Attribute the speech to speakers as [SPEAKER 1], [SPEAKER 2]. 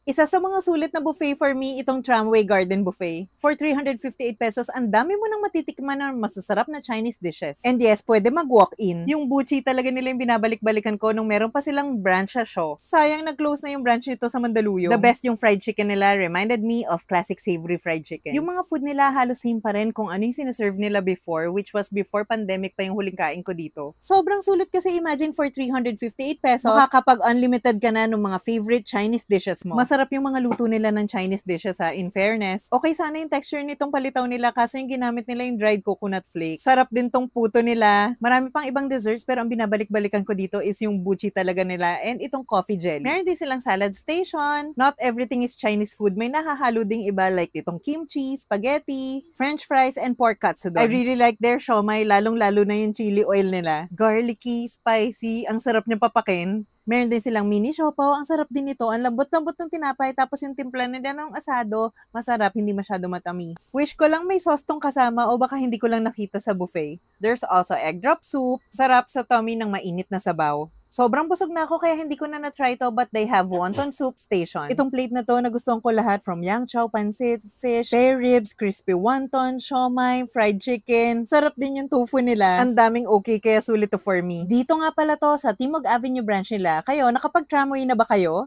[SPEAKER 1] Isa sa mga sulit na buffet for me itong Tramway Garden Buffet. For 358 pesos, ang dami mo nang matitikman na masasarap na Chinese dishes. And yes, pwede mag-walk-in. Yung buchi talaga nila yung binabalik-balikan ko nung meron pa silang branch sa Shaw. Sayang nag-close na yung branch nito sa Mandaluyong. The best yung fried chicken nila reminded me of classic savory fried chicken. Yung mga food nila halos same pa rin kung ano yung sinaserve nila before, which was before pandemic pa yung huling kain ko dito. Sobrang sulit kasi imagine for 358 pesos, makakapag-unlimited ka na ng mga favorite Chinese dishes mo. Masarap yung mga luto nila ng Chinese dishes in fairness. Okay sana yung texture nitong palitaw nila kaso yung ginamit nila yung dried coconut flakes. Sarap din tong puto nila. Marami pang ibang desserts pero ang binabalik-balikan ko dito is yung buchi talaga nila and itong coffee jelly. Meron din silang salad station. Not everything is Chinese food. May nahahalo ding iba like itong kimchi, spaghetti, french fries, and pork katsudon. I really like their siomai, lalong-lalo na yung chili oil nila. Garlicky, spicy, ang sarap niya papakin. Meron din silang mini siopaw. Ang sarap din nito. Ang lambot-lambot ng tinapay. Tapos yung timpla nila ng asado, masarap, hindi masyado matamis. Wish ko lang may sauce tong kasama o baka hindi ko lang nakita sa buffet. There's also egg drop soup. Sarap sa tummy ng mainit na sabaw. Sobrang busog na ako kaya hindi ko na na-try to but they have wonton soup station. Itong plate na to nagustuhan ko lahat from yang chow, pancit, fish, spare ribs, crispy wonton, siomai, fried chicken. Sarap din yung tofu nila. Ang daming okay kaya sulit to for me. Dito nga pala to sa Timog Avenue branch nila. Kayo, nakapag-tramway na ba kayo?